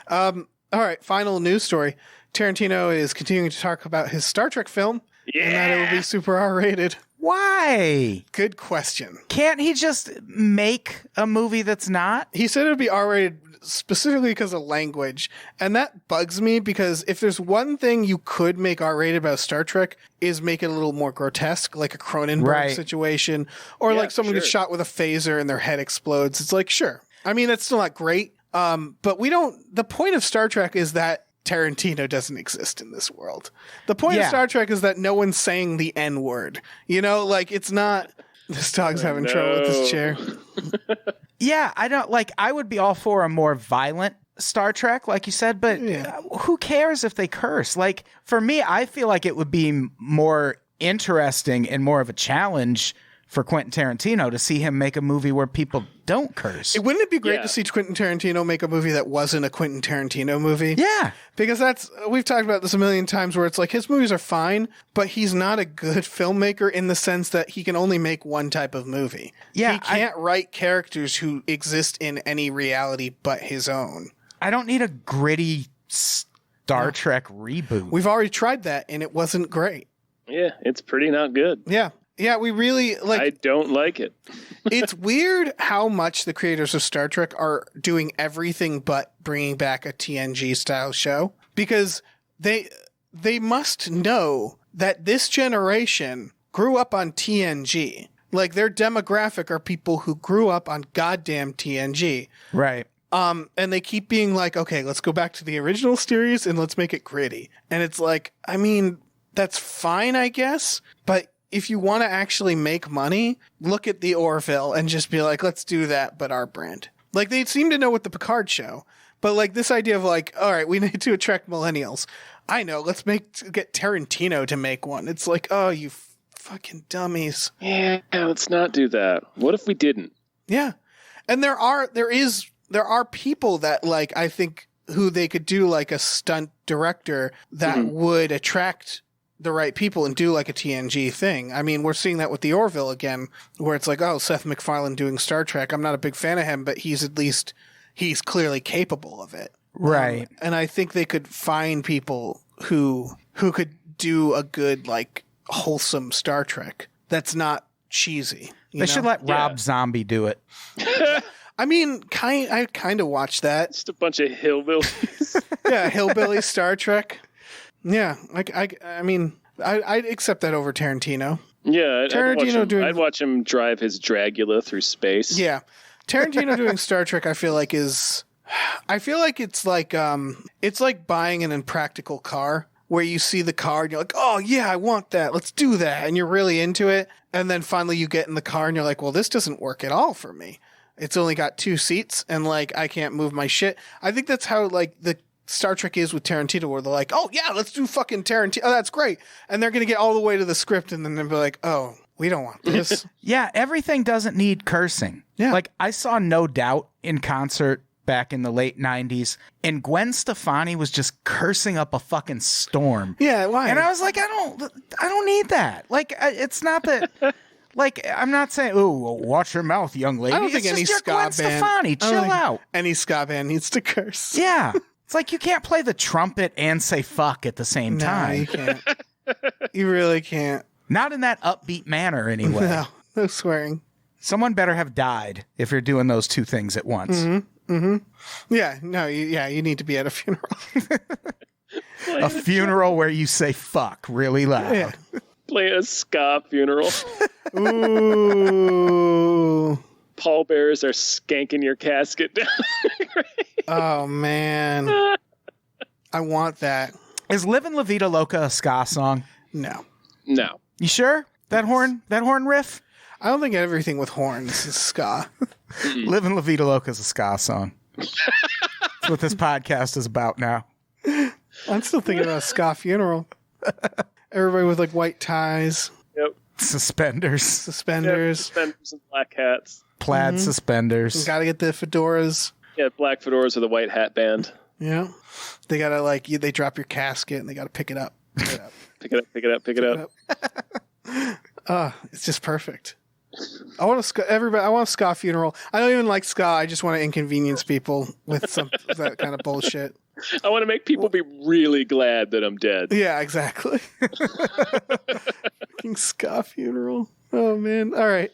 All right, final news story. Tarantino is continuing to talk about his Star Trek film and that it will be super R-rated. Why? Good question. Can't he just make a movie that's not? He said it would be R-rated specifically because of language. And that bugs me because if there's one thing you could make R-rated about Star Trek is make it a little more grotesque, like a Cronenberg situation, or like someone gets shot with a phaser and their head explodes. It's like, sure. I mean, that's still not great. But the point of Star Trek is that Tarantino doesn't exist in this world. The point of Star Trek is that no one's saying the N-word. You know, like it's not... This dog's having trouble with this chair. Yeah, I would be all for a more violent Star Trek, like you said, but who cares if they curse? Like, for me, I feel like it would be more interesting and more of a challenge for Quentin Tarantino to see him make a movie where people don't curse. Wouldn't it be great to see Quentin Tarantino make a movie that wasn't a Quentin Tarantino movie? Yeah. Because we've talked about this a million times where it's like his movies are fine, but he's not a good filmmaker in the sense that he can only make one type of movie. Yeah. He can't write characters who exist in any reality but his own. I don't need a gritty Star Trek reboot. We've already tried that and it wasn't great. Yeah, it's pretty not good. Yeah. Yeah, we really like. I don't like it. It's weird how much the creators of Star Trek are doing everything but bringing back a TNG style show because they must know that this generation grew up on TNG. Like their demographic are people who grew up on goddamn TNG. Right. And they keep being like, okay, let's go back to the original series and let's make it gritty. And it's like, I mean, that's fine, I guess, but if you want to actually make money, look at the Orville and just be like, let's do that, but our brand. Like, they seem to know with the Picard show, but like this idea of like, all right, we need to attract millennials. I know, let's get Tarantino to make one. It's like, oh, you fucking dummies. Yeah, let's not do that. What if we didn't? Yeah. And there are people that like, I think who they could do like a stunt director that would attract the right people and do like a TNG thing. I mean, we're seeing that with the Orville again, where it's like, oh, Seth MacFarlane doing Star Trek. I'm not a big fan of him, but he's clearly capable of it. Right. And I think they could find people who could do a good, like, wholesome Star Trek that's not cheesy. They should let Rob Zombie do it. I mean, I kind of watched that. Just a bunch of hillbillies. Yeah, hillbilly Star Trek. Yeah, I mean, I'd accept that over Tarantino. Yeah, I'd watch him drive his Dragula through space. Yeah, Tarantino doing Star Trek, I feel like it's like buying an impractical car where you see the car and you're like, oh yeah, I want that, let's do that, and you're really into it, and then finally you get in the car and you're like, well, this doesn't work at all for me. It's only got 2 seats and like I can't move my shit. I think that's how like the Star Trek is with Tarantino, where they're like, oh yeah, let's do fucking Tarantino. Oh, that's great. And they're going to get all the way to the script and then they'll be like, oh, we don't want this. Yeah, everything doesn't need cursing. Yeah. Like I saw No Doubt in concert back in the late 90s and Gwen Stefani was just cursing up a fucking storm. Yeah, why? And I was like, I don't need that. Like it's not that like I'm not saying, oh, watch your mouth, young lady. I don't think it's any just ska Gwen band. Stefani, chill out. Any ska band needs to curse. Yeah. It's like you can't play the trumpet and say fuck at the same time. No, you can't. You really can't. Not in that upbeat manner, anyway. No swearing. Someone better have died if you're doing those two things at once. Mm-hmm. Mm-hmm. Yeah, no, you need to be at a funeral. A funeral where you say fuck really loud. Yeah. Play a ska funeral. Ooh. Pallbearers are skanking your casket down. Oh, man. I want that. Is Livin' La Vida Loca a ska song? No. No. You sure? That horn riff? I don't think everything with horns is ska. Livin' La Vida Loca is a ska song. That's what this podcast is about now. I'm still thinking about a ska funeral. Everybody with like white ties. Yep. Suspenders. Suspenders. Suspenders and black hats. Plaid suspenders. Gotta get the fedoras. Yeah, black fedoras with a white hat band. Yeah. They gotta they drop your casket and they gotta pick it up. Pick it up. Pick it up. It's just perfect. I want a ska funeral. I don't even like ska. I just want to inconvenience people with that kind of bullshit. I want to make people be really glad that I'm dead. Yeah, exactly. Fucking ska funeral. Oh man. All right.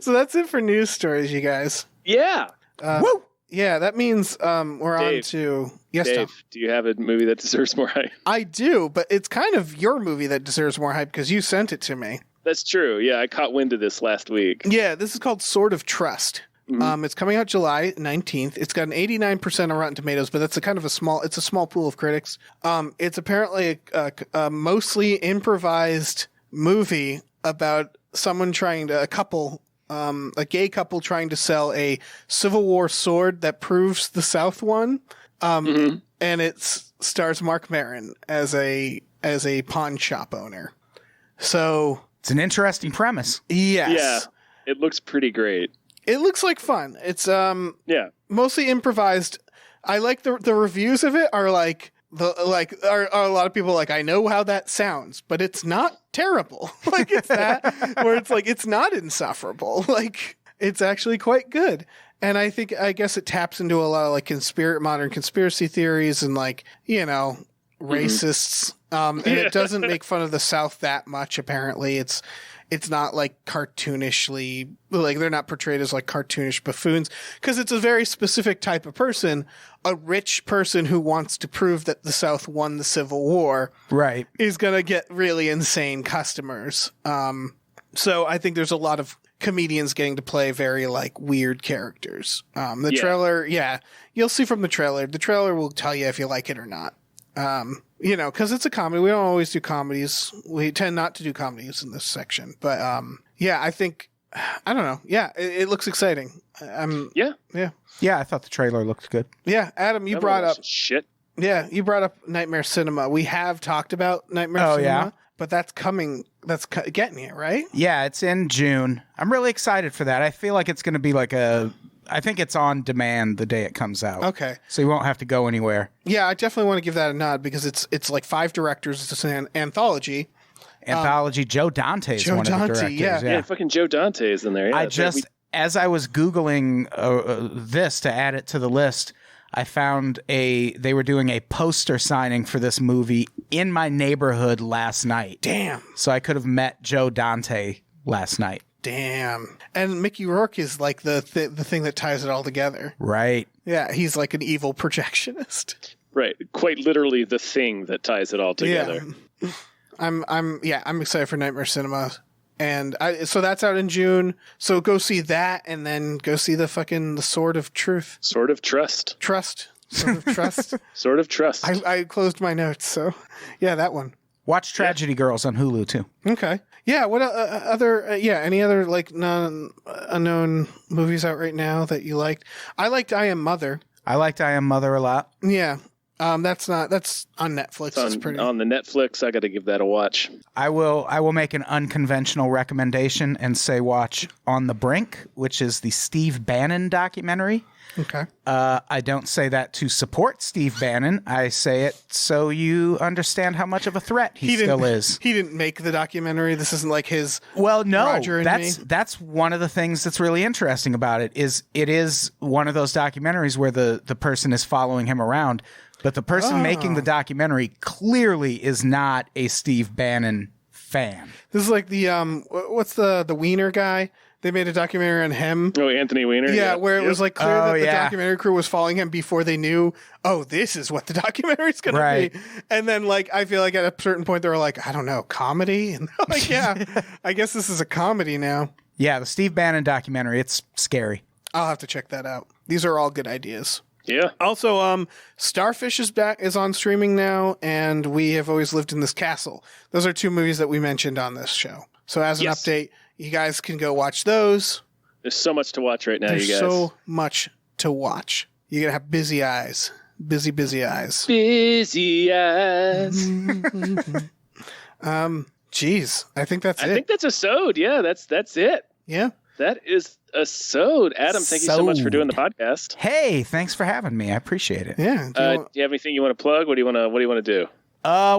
So that's it for news stories, you guys. Yeah. Woo! Yeah, that means we're Dave, on to... Yes, Dave, Tom. do you have a movie that deserves more hype? I do, but it's kind of your movie that deserves more hype because you sent it to me. That's true. Yeah, I caught wind of this last week. Yeah, this is called Sword of Trust. Mm-hmm. It's coming out July 19th. It's got an 89% on Rotten Tomatoes, but that's a small pool of critics. It's apparently a mostly improvised movie about someone a gay couple trying to sell a Civil War sword that proves the South won. And it stars Mark Maron as a pawn shop owner. So it's an interesting premise. Yes. Yeah, it looks pretty great. It looks like fun. It's mostly improvised. I like the reviews of it are like are a lot of people like, I know how that sounds, but it's not terrible. Like it's that where it's like it's not insufferable. Like it's actually quite good. And I guess it taps into a lot of like modern conspiracy theories and like, racists. And it doesn't make fun of the South that much. Apparently it's not like cartoonishly, like they're not portrayed as like cartoonish buffoons because it's a very specific type of person, a rich person who wants to prove that the South won the Civil War. Right. Is going to get really insane customers. So I think there's a lot of comedians getting to play very like weird characters. Trailer, you'll see from the trailer will tell you if you like it or not. Because it's a comedy. We don't always do comedies. We tend not to do comedies in this section. But I think, I don't know. Yeah, it looks exciting. Yeah, I thought the trailer looked good. Yeah, Adam, you brought up shit. Yeah, you brought up Nightmare Cinema. We have talked about Nightmare Cinema. Yeah. But that's coming. That's getting it, right? Yeah, it's in June. I'm really excited for that. I feel like it's going to be like I think it's on demand the day it comes out. Okay. So you won't have to go anywhere. Yeah, I definitely want to give that a nod because it's like 5 directors. It's an anthology. Joe Dante is one of the directors. Yeah, fucking Joe Dante is in there. Yeah, as I was Googling this to add it to the list, I found they were doing a poster signing for this movie in my neighborhood last night. Damn. So I could have met Joe Dante last night. Damn. And Mickey Rourke is like the thing that ties it all together. Right. Yeah, he's like an evil projectionist. Right. Quite literally the thing that ties it all together. Yeah. I'm excited for Nightmare Cinema. And so that's out in June. So go see that and then go see the Sword of Truth. Sword of Trust. Sword of Trust. Sword of Trust. I closed my notes, so yeah, that one. Watch Tragedy Girls on Hulu too. Okay. Yeah. What any other like unknown movies out right now that you liked? I liked I Am Mother. I liked I Am Mother a lot. Yeah. That's on Netflix. It's on the Netflix. I got to give that a watch. I will make an unconventional recommendation and say watch On the Brink, which is the Steve Bannon documentary. Okay. I don't say that to support Steve Bannon. I say it so you understand how much of a threat he still is. He didn't make the documentary. This isn't like his. Well, no, Roger and that's one of the things that's really interesting about it. It is one of those documentaries where the person is following him around, but the person making the documentary clearly is not a Steve Bannon fan. This is like the what's the Wiener guy? They made a documentary on him. Oh, Anthony Weiner. Yeah, where it was like clear that the yeah. documentary crew was following him before they knew, oh, this is what the documentary's going to be. And then, like, I feel like at a certain point they were like, I don't know, comedy? And I'm like, yeah, I guess this is a comedy now. Yeah, the Steve Bannon documentary, it's scary. I'll have to check that out. These are all good ideas. Yeah. Also, Starfish is on streaming now, and We Have Always Lived in This Castle. Those are 2 movies that we mentioned on this show. So as an update, you guys can go watch those. There's so much to watch right now, There's you guys. so much to watch. You're going to have busy eyes. Busy eyes. Busy eyes. Geez, I think that's it. I think that's a sode. Yeah, that's it. Yeah. That is a sode. Adam, thank you so much for doing the podcast. Hey, thanks for having me. I appreciate it. Yeah. Do you have anything you want to plug? What do you want to do?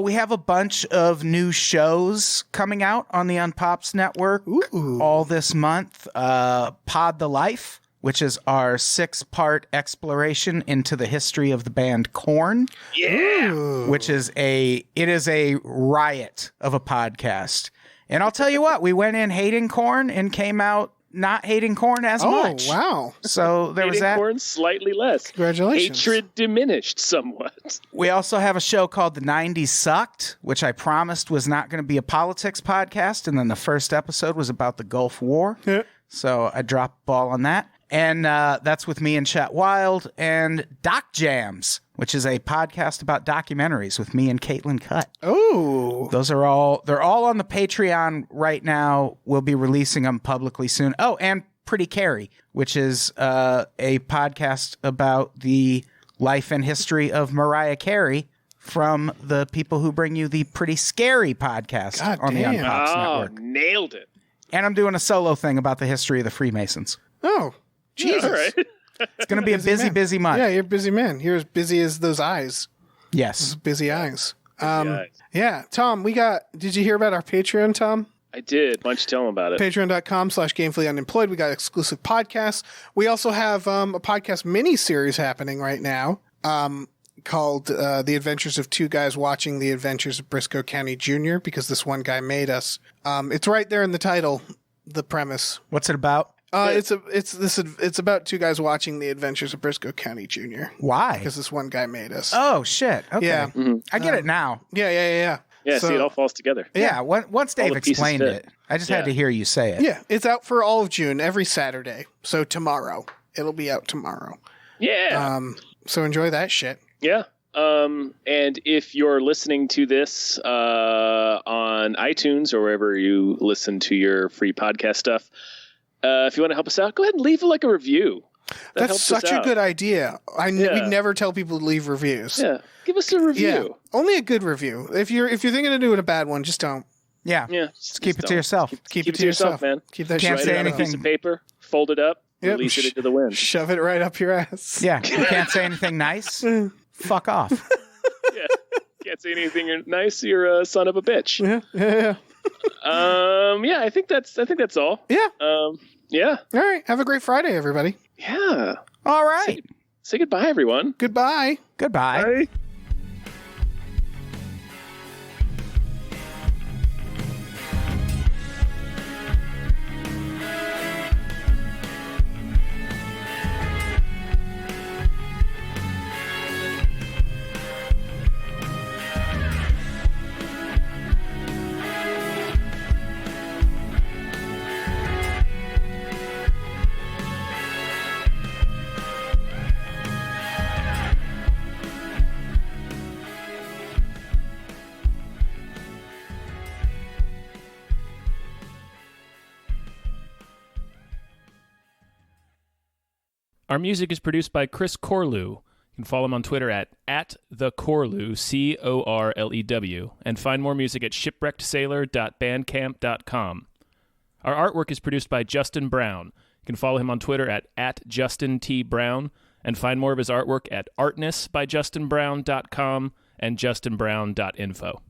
We have a bunch of new shows coming out on the Unpops Network all this month. Pod the Life, which is our 6-part exploration into the history of the band Korn. Yeah. Which is a riot of a podcast. And I'll tell you what, we went in hating Korn and came out not hating Korn as much. Oh, wow. So there was that. Korn slightly less. Congratulations. Hatred diminished somewhat. We also have a show called The 90s Sucked, which I promised was not going to be a politics podcast. And then the first episode was about the Gulf War. Yeah. So I dropped the ball on that. And that's with me and Chet Wild. And Doc Jams, which is a podcast about documentaries with me and Caitlin Cutt. Oh. They're all on the Patreon right now. We'll be releasing them publicly soon. Oh, and Pretty Carrie, which is a podcast about the life and history of Mariah Carey from the people who bring you the Pretty Scary podcast on the Unpops Network. Nailed it. And I'm doing a solo thing about the history of the Freemasons. Oh, Jesus. All right. It's going to be a busy month. Yeah, you're a busy man. You're as busy as those eyes. Yes. Busy eyes. Yeah, Tom, did you hear about our Patreon, Tom? I did. Why don't you tell them about it? Patreon.com/gamefullyunemployed. We got exclusive podcasts. We also have a podcast mini-series happening right now called The Adventures of Two Guys Watching the Adventures of Briscoe County Jr., because this one guy made us. It's right there in the title, the premise. What's it about? It's about 2 guys watching the adventures of Briscoe County Jr. Why? Because this one guy made us. Oh, shit. Okay. Yeah. I get it now. Yeah. Yeah, So- see, it all falls together. Yeah, once Dave the pieces explained fit. it, I just had to hear you say it. Yeah, it's out for all of June, every Saturday. So tomorrow. It'll be out tomorrow. Yeah. So enjoy that shit. Yeah. And if you're listening to this on iTunes or wherever you listen to your free podcast stuff, if you want to help us out, go ahead and leave a review. That's such a good idea. We never tell people to leave reviews. Yeah, give us a review. Yeah, only a good review. If you're thinking of doing a bad one, just don't. Yeah. Just keep it to don't. yourself. Keep it to yourself, man. Keep that Can't shit say Write it on a anything. piece of paper, fold it up, Yep. release it into the wind. Shove it right up your ass. Yeah, you can't say anything nice. Fuck off. Yeah. Can't say anything nice. You're a son of a bitch. Yeah. Yeah, I think that's all. Yeah. Yeah. All right. Have a great Friday, everybody. Yeah. All right. Say goodbye, everyone. Goodbye. Goodbye. Bye. Our music is produced by Chris Corlew. You can follow him on Twitter at @thecorlew, Corlew, and find more music at shipwreckedsailor.bandcamp.com. Our artwork is produced by Justin Brown. You can follow him on Twitter at @JustinTBrown, and find more of his artwork at artnessbyjustinbrown.com and justinbrown.info.